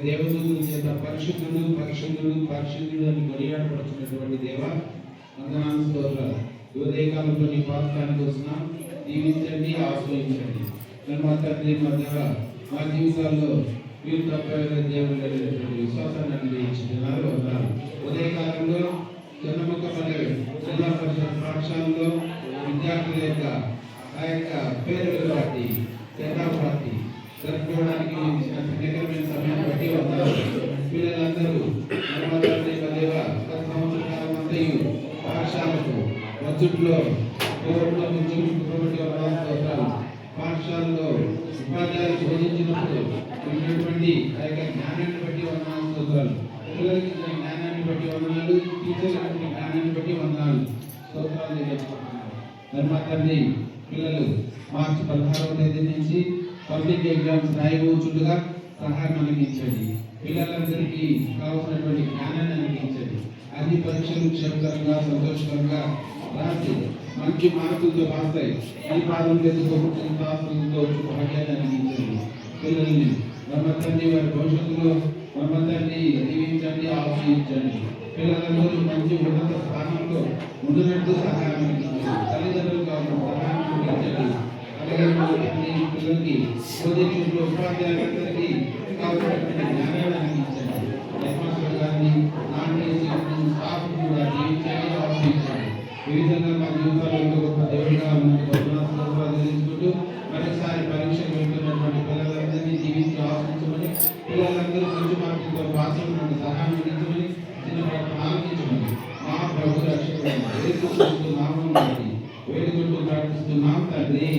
దేవదూతుల చేత పరిశుద్ధుడు పరిశుద్ధుడు పరిశుద్ధుడు అని కొనియాడబడుతున్నటువంటి దేవ వందనాలు స్తోత్రాలు. ఉదయకాలంలో నీ పాత్రానికి వస్తున్నాం. దీవించండి, ఆశ్రయించండి. మా తండ్రి మధ్యగా మా జీవితాల్లో మీరు తప్ప దేవుడు లేనటువంటి విశ్వాసాన్ని అనుగ్రహించుతున్నారు. వందనాలు. ఉదయకాలంలో జనముఖమనే జిల్లా పరిషత్ పాఠశాలలో విద్యార్థుల యొక్క ఆ యొక్క పేరును బట్టి జెండా పార్టీ జరుపుకోవడానికి నికరమైన సమయాన్ని బట్టి వందనాలు. పిల్లలందరూ సంవత్సరాలంతయు పాఠశాలకు బడ్జెట్లో పాఠశాలలో ఉపాధ్యాయులు బోధించినప్పుడు ఉన్నటువంటి ఆ యొక్క జ్ఞానాన్ని బట్టి వందనాలు స్తోత్రాలు. పిల్లలకి జ్ఞానాన్ని బట్టి వందనాలు, టీచర్లకు జ్ఞానాన్ని బట్టి వందనాలు స్తోత్రాలు తెలియజేసుకుంటున్నారు. మా తండ్రి పిల్లలు మార్చి 16వ తేదీ నుంచి పబ్లిక్ ఎగ్జామ్స్ రాయబోచుండగా సహాయం అందించండి. పిల్లలందరికీ కావాల్సినటువంటి జ్ఞానాన్ని అందించండి. అన్ని పరీక్షలు క్షేమకరంగా సంతోషకరంగా రాసి మంచి మార్కులతో పాస్తాయి. ఈ పాదం ఎదుర్కొంటూ భాగ్యాన్ని అందించండి. పిల్లల్ని బ్రహ్మతండి వారి భవిష్యత్తులో బ్రహ్మతండి దీవించండి, ఆశ్రయించండి. పిల్లలందరూ మంచి ఉన్నత స్థానంలో ముందునట్టు సహాయం అందించండి. తల్లిదండ్రులు కావాలి సహాయం అందించండి. పిల్లలకి బోధించుకుంటూ ఉపాధ్యాయులందరికీ కావాల్సినటువంటి జ్ఞానాన్ని అందించండి. హెడ్మాస్టర్ గారిని స్టాఫ్ కూడా జీవించండి, ఆశ్రయించండి. ఈ విధంగా మా జీవితాల్లో గొప్ప దేవుడిగా తెలుసుకుంటూ మరోసారి పరీక్షలు వెళ్తున్నటువంటి పిల్లలందరినీ జీవించి ఆశ్రయించమని, పిల్లలందరూ మంచి మార్కులతో పాస్ అయినటువంటి సహాయం అందించమని, చిన్న ఆనందించమని మా ప్రభు రక్షకుడు వేడుకుంటూ నామం వేడుకుంటూ ప్రార్థిస్తున్నాం తండ్రి.